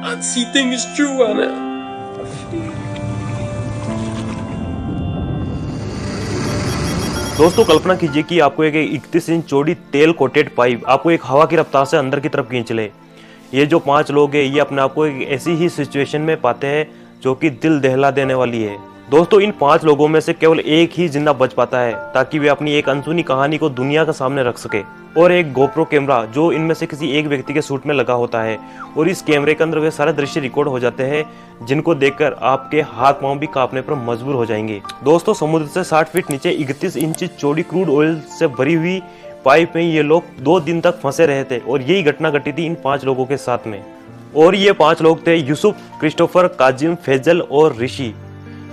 Unseen is true, Anna. दोस्तों कल्पना कीजिए कि आपको एक 31 इंच चौड़ी तेल कोटेड पाइप आपको एक हवा की रफ्तार से अंदर की तरफ खींच ले। ये जो 5 लोग हैं ये अपने आप को एक ऐसी ही सिचुएशन में पाते हैं जो कि दिल दहला देने वाली है। दोस्तों इन 5 लोगों में से केवल एक ही जिंदा बच पाता है ताकि वे अपनी एक अनसुनी कहानी को दुनिया के सामने रख सके। और एक गोप्रो कैमरा जो इनमें से किसी एक व्यक्ति के सूट में लगा होता है और इस कैमरे के अंदर वे सारे दृश्य रिकॉर्ड हो जाते हैं जिनको देखकर आपके हाथ पांव भी कांपने पर मजबूर हो जाएंगे। दोस्तों समुद्र से 60 फीट नीचे 31 इंच चौड़ी क्रूड ऑयल से भरी हुई पाइप में ये लोग 2 दिन तक फंसे रहे थे और यही घटना घटी थी इन 5 लोगों के साथ में। और ये 5 लोग थे यूसुफ, क्रिस्टोफर, काजिम, फैजल और ऋषि।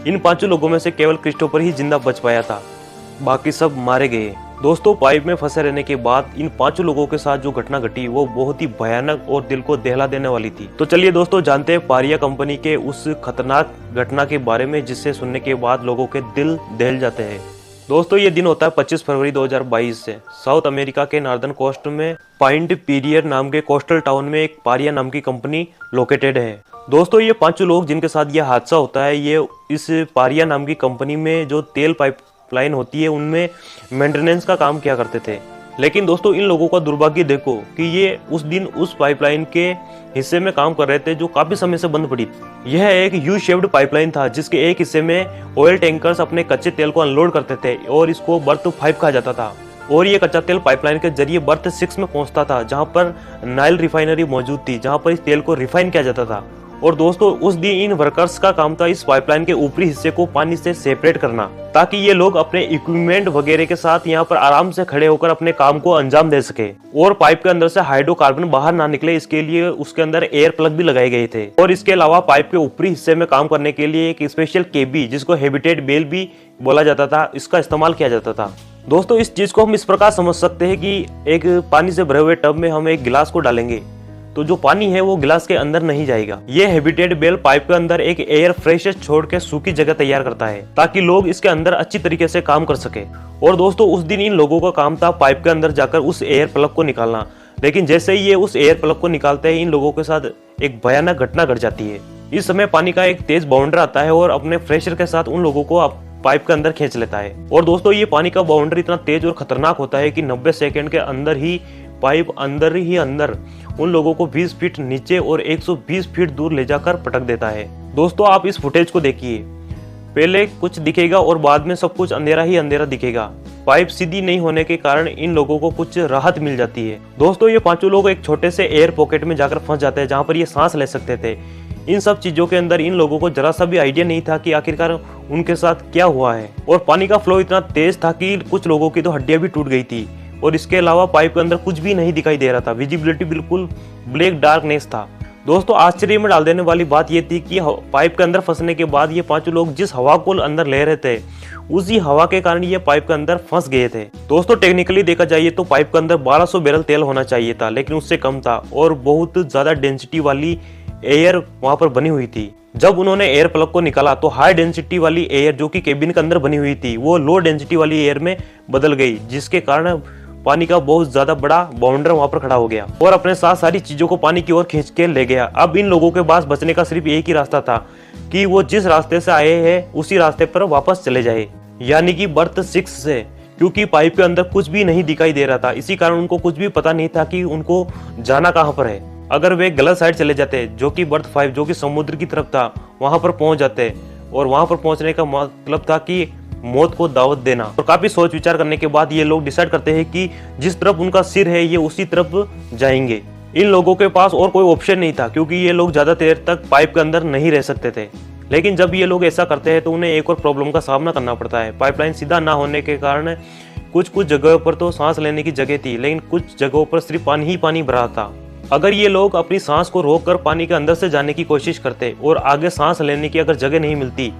इन 5 लोगों में से केवल क्रिस्टोफर ही जिंदा बच पाया था, बाकी सब मारे गए। दोस्तों पाइप में फंसे रहने के बाद इन 5 लोगों के साथ जो घटना घटी वो बहुत ही भयानक और दिल को दहला देने वाली थी। तो चलिए दोस्तों जानते हैं पारिया कंपनी के उस खतरनाक घटना के बारे में जिससे सुनने के बाद लोगों के दिल दहल जाते हैं। दोस्तों ये दिन होता है 25 फरवरी 2022 से साउथ अमेरिका के नॉर्दर्न कोस्ट में पॉइंट पीरियर नाम के कोस्टल टाउन में एक पारिया नाम की कंपनी लोकेटेड है। दोस्तों ये 5 लोग जिनके साथ यह हादसा होता है ये इस पारिया नाम की कंपनी में जो तेल पाइपलाइन होती है उनमें मेंटेनेंस का काम किया करते थे। लेकिन दोस्तों इन लोगों का दुर्भाग्य देखो कि ये उस दिन उस पाइपलाइन के हिस्से में काम कर रहे थे जो काफी समय से बंद पड़ी थी। यह एक यू शेप्ड पाइपलाइन था जिसके एक हिस्से में ऑयल टैंकर्स अपने कच्चे तेल को अनलोड करते थे और इसको बर्थ 5 कहा जाता था। और ये कच्चा तेल पाइपलाइन के जरिए बर्थ 6 में पहुंचता था जहां पर नाइल रिफाइनरी मौजूद थी जहां पर इस तेल को रिफाइन किया जाता था। और दोस्तों उस दिन इन वर्कर्स का काम था इस पाइपलाइन के ऊपरी हिस्से को पानी से सेपरेट करना ताकि ये लोग अपने इक्विपमेंट वगैरह के साथ यहाँ पर आराम से खड़े होकर अपने काम को अंजाम दे सके और पाइप के अंदर से हाइड्रोकार्बन बाहर ना निकले इसके लिए उसके अंदर एयर प्लग भी लगाए गए थे। और इसके अलावा पाइप के ऊपरी हिस्से में काम करने के लिए एक स्पेशल केबी जिसको हैबिटेट बेल भी बोला जाता था इसका इस्तेमाल किया जाता था। दोस्तों इस चीज को हम इस प्रकार समझ सकते हैं कि एक पानी से भरे हुए टब में हम एक गिलास को डालेंगे तो जो पानी है वो गिलास के अंदर नहीं जाएगा। ये हैबिटेट बेल पाइप के अंदर एक एयर फ्रेशर छोड़ के सूखी जगह तैयार करता है ताकि लोग इसके अंदर अच्छी तरीके से काम कर सके। और दोस्तों उस दिन इन लोगों का काम था पाइप के अंदर जाकर उस एयर प्लग को निकालना। लेकिन जैसे ही ये उस एयर प्लग को निकालते हैं इन लोगों के साथ एक भयानक घटना घट जाती है। इस समय पानी का एक तेज बाउंडर आता है और अपने फ्रेशर के साथ उन लोगों को पाइप के अंदर खींच लेता है। और दोस्तों ये पानी का बाउंड्री इतना तेज और खतरनाक होता है कि 90 सेकंड के अंदर ही पाइप अंदर ही अंदर उन लोगों को 20 फीट नीचे और 120 फीट दूर ले जाकर पटक देता है। दोस्तों आप इस फुटेज को देखिए, पहले कुछ दिखेगा और बाद में सब कुछ अंधेरा ही अंधेरा दिखेगा। पाइप सीधी नहीं होने के कारण इन लोगों को कुछ राहत मिल जाती है। दोस्तों ये 5 लोग एक छोटे से एयर पॉकेट में जाकर फंस जाते हैं जहां पर ये सांस ले सकते थे। इन सब चीजों के अंदर इन लोगों को जरा सा भी आइडिया नहीं था कि आखिरकार उनके साथ क्या हुआ है। और पानी का फ्लो इतना तेज था कि कुछ लोगों की तो हड्डियां भी टूट गई थी और इसके अलावा पाइप के अंदर कुछ भी नहीं दिखाई दे रहा था। विजिबिलिटी बिल्कुल ब्लैक डार्कनेस था। दोस्तों आश्चर्य में डाल देने वाली बात यह थी कि पाइप के अंदर फंसने के बाद ये 5 लोग जिस हवा को अंदर ले रहे थे उसी हवा के कारण ये पाइप के अंदर फंस गए थे। दोस्तों टेक्निकली देखा जाए तो पाइप के अंदर 1200 बैरल तेल होना चाहिए था लेकिन उससे कम था और बहुत ज्यादा डेंसिटी वाली एयर वहां पर बनी हुई थी। जब उन्होंने एयर प्लग को निकाला तो हाई डेंसिटी वाली एयर जो कि केबिन के अंदर बनी हुई थी वो लो डेंसिटी वाली एयर में बदल गई जिसके कारण पानी का बहुत ज्यादा बड़ा बाउंडर वहां पर खड़ा हो गया और अपने साथ सारी चीजों को पानी की ओर खींच के ले गया। अब इन लोगों के पास बचने का सिर्फ एक ही रास्ता था कि वो जिस रास्ते से आए हैं उसी रास्ते पर वापस चले जाए, यानी कि बर्थ 6 से, क्योंकि पाइप के अंदर कुछ भी नहीं दिखाई दे रहा था। इसी कारण उनको कुछ भी पता नहीं था कि उनको जाना कहाँ पर है। अगर वे गलत साइड चले जाते जो कि बर्थ 5 जो कि समुद्र की तरफ था वहां पर पहुंच जाते और वहां पर पहुंचने का मतलब था कि मौत को दावत देना। और काफी सोच विचार करने के बाद ये लोग डिसाइड करते हैं कि जिस तरफ उनका सिर है ये उसी तरफ जाएंगे। इन लोगों के पास और कोई ऑप्शन नहीं था क्योंकि ये लोग ज्यादा देर तक पाइप के अंदर नहीं रह सकते थे। लेकिन जब ये लोग ऐसा करते हैं तो उन्हें एक और प्रॉब्लम का सामना करना पड़ता है। पाइपलाइन सीधा ना होने के कारण कुछ जगहों पर तो सांस लेने की जगह थी लेकिन कुछ जगहों पर सिर्फ पानी ही पानी भरा था। अगर ये लोग अपनी सांस को रोककर पानी के अंदर से जाने की कोशिश करते और आगे सांस लेने की अगर जगह नहीं मिलती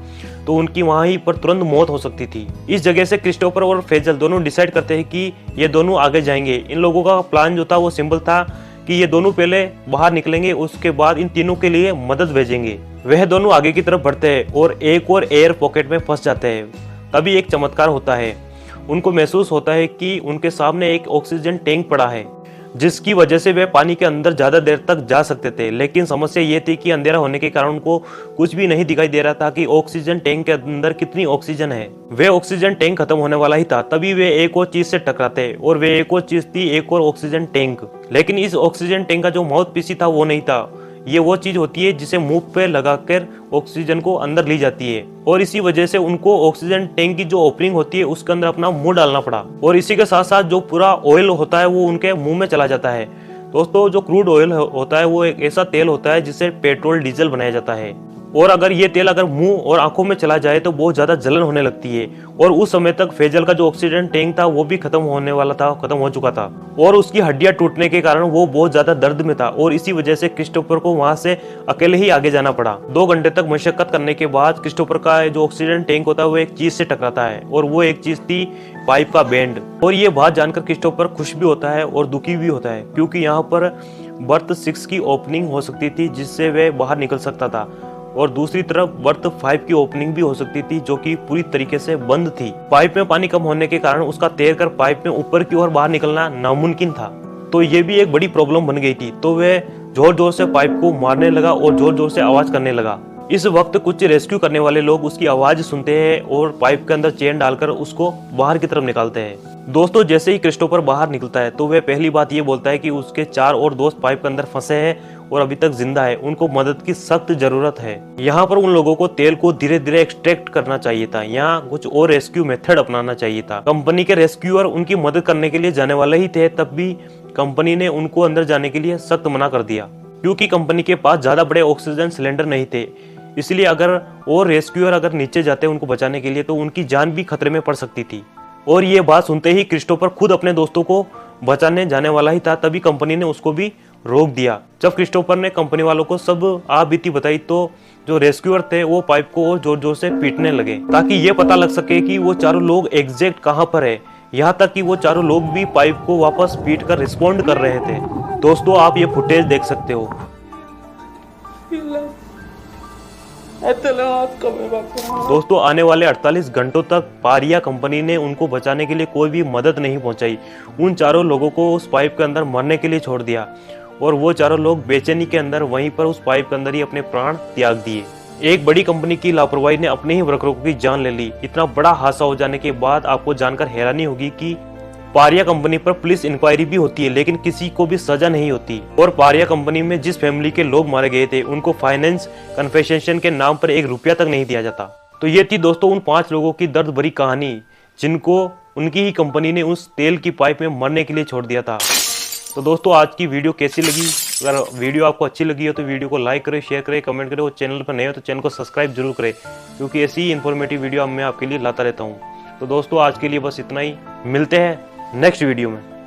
तो उनकी वहां ही पर तुरंत मौत हो सकती थी। इस जगह से क्रिस्टोफर और फेजल दोनों डिसाइड करते हैं कि ये दोनों आगे जाएंगे। इन लोगों का प्लान जो था वो सिंपल था कि ये दोनों पहले बाहर निकलेंगे उसके बाद इन तीनों के लिए मदद भेजेंगे। वह दोनों आगे की तरफ बढ़ते हैं और एक और एयर पॉकेट में फंस जाते हैं। तभी एक चमत्कार होता है, उनको महसूस होता है कि उनके सामने एक ऑक्सीजन टैंक पड़ा है जिसकी वजह से वे पानी के अंदर ज्यादा देर तक जा सकते थे। लेकिन समस्या ये थी कि अंधेरा होने के कारण उनको कुछ भी नहीं दिखाई दे रहा था कि ऑक्सीजन टैंक के अंदर कितनी ऑक्सीजन है। वे ऑक्सीजन टैंक खत्म होने वाला ही था, तभी वे एक और चीज से टकराते और वे एक और चीज थी, एक और ऑक्सीजन टैंक। लेकिन इस ऑक्सीजन टैंक का जो माउथ पीस था वो नहीं था, ये वो चीज होती है जिसे मुंह पे लगाकर ऑक्सीजन को अंदर ली जाती है। और इसी वजह से उनको ऑक्सीजन टैंक की जो ओपनिंग होती है उसके अंदर अपना मुंह डालना पड़ा। और इसी के साथ साथ जो पूरा ऑयल होता है वो उनके मुंह में चला जाता है। दोस्तों, जो क्रूड ऑयल होता है वो एक ऐसा तेल होता है जिससे पेट्रोल डीजल बनाया जाता है। और अगर ये तेल अगर मुंह और आंखों में चला जाए तो बहुत ज्यादा जलन होने लगती है। और उस समय तक फेजल का जो ऑक्सीजन टैंक था वो भी खत्म होने वाला था, खत्म हो चुका था। और उसकी हड्डियां टूटने के कारण वो बहुत ज्यादा दर्द में था। और इसी वजह से क्रिस्टोफर को वहां से अकेले ही आगे जाना पड़ा। 2 घंटे तक मशक्कत करने के बाद क्रिस्टोफर का जो ऑक्सीजन टैंक होता है वो एक चीज से टकराता है, और वो एक चीज थी पाइप का बैंड। और ये बात जानकर क्रिस्टोफर खुश भी होता है और दुखी भी होता है, क्योंकि यहाँ पर बर्थ 6 की ओपनिंग हो सकती थी जिससे वे बाहर निकल सकता था। और दूसरी तरफ बर्थ 5 की ओपनिंग भी हो सकती थी जो कि पूरी तरीके से बंद थी। पाइप में पानी कम होने के कारण उसका तैरकर पाइप में ऊपर की ओर बाहर निकलना नामुमकिन था। तो ये भी एक बड़ी प्रॉब्लम बन गई थी। तो वह जोर जोर से पाइप को मारने लगा और जोर जोर से आवाज करने लगा। इस वक्त कुछ रेस्क्यू करने वाले लोग उसकी आवाज सुनते हैं और पाइप के अंदर चेन डालकर उसको बाहर की तरफ निकालते हैं। दोस्तों, जैसे ही क्रिस्टोफर बाहर निकलता है तो वह पहली बात ये बोलता है कि उसके 4 और दोस्त पाइप के अंदर फंसे हैं और अभी तक जिंदा है, उनको मदद की सख्त जरूरत है। यहाँ पर उन लोगों को तेल को धीरे धीरे एक्सट्रैक्ट करना चाहिए था, यहाँ कुछ और रेस्क्यू मेथड अपनाना चाहिए था। कंपनी के रेस्क्यूअर उनकी मदद करने के लिए जाने वाले ही थे, तब भी कंपनी ने उनको अंदर जाने के लिए सख्त मना कर दिया, क्योंकि कंपनी के पास ज्यादा बड़े ऑक्सीजन सिलेंडर नहीं थे। इसलिए अगर और रेस्क्यूअर अगर नीचे जाते उनको बचाने के लिए तो उनकी जान भी खतरे में पड़ सकती थी। और ये बात सुनते ही क्रिस्टोफर खुद अपने दोस्तों को बचाने जाने वाला ही था, तभी कंपनी ने उसको भी रोक दिया। जब क्रिस्टोफर ने कंपनी वालों को सब बीती बताई तो जो रेस्क्यूअर थे वो पाइप को और जोर जोर से पीटने लगे ताकि ये पता लग सके कि वो चारों लोग एग्जैक्ट कहां पर है। यहाँ तक कि वो चारों लोग भी पाइप को वापस पीट कर रिस्पॉन्ड कर रहे थे। दोस्तों, आप ये फुटेज देख सकते हो। दोस्तों, आने वाले 48 घंटों तक पारिया कंपनी ने उनको बचाने के लिए कोई भी मदद नहीं पहुंचाई। उन चारों लोगों को उस पाइप के अंदर मरने के लिए छोड़ दिया और वो चारों लोग बेचैनी के अंदर वहीं पर उस पाइप के अंदर ही अपने प्राण त्याग दिए। एक बड़ी कंपनी की लापरवाही ने अपने ही वर्करों की जान ले ली। इतना बड़ा हादसा हो जाने के बाद आपको जानकर हैरानी होगी कि पारिया कंपनी पर पुलिस इंक्वायरी भी होती है लेकिन किसी को भी सजा नहीं होती। और पारिया कंपनी में जिस फैमिली के लोग मारे गए थे उनको फाइनेंस कन्फेशन के नाम पर 1 रुपया तक नहीं दिया जाता। तो ये थी दोस्तों उन 5 लोगों की दर्द भरी कहानी जिनको उनकी ही कंपनी ने उस तेल की पाइप में मरने के लिए छोड़ दिया था। तो दोस्तों, आज की वीडियो कैसी लगी? अगर वीडियो आपको अच्छी लगी हो तो वीडियो को लाइक करें, शेयर करें, कमेंट करें। और चैनल पर नए हो तो चैनल को सब्सक्राइब जरूर करें, क्योंकि ऐसी ही इन्फॉर्मेटिव वीडियो मैं आपके लिए लाता रहता हूँ। तो दोस्तों, आज के लिए बस इतना ही। मिलते हैं नेक्स्ट वीडियो में।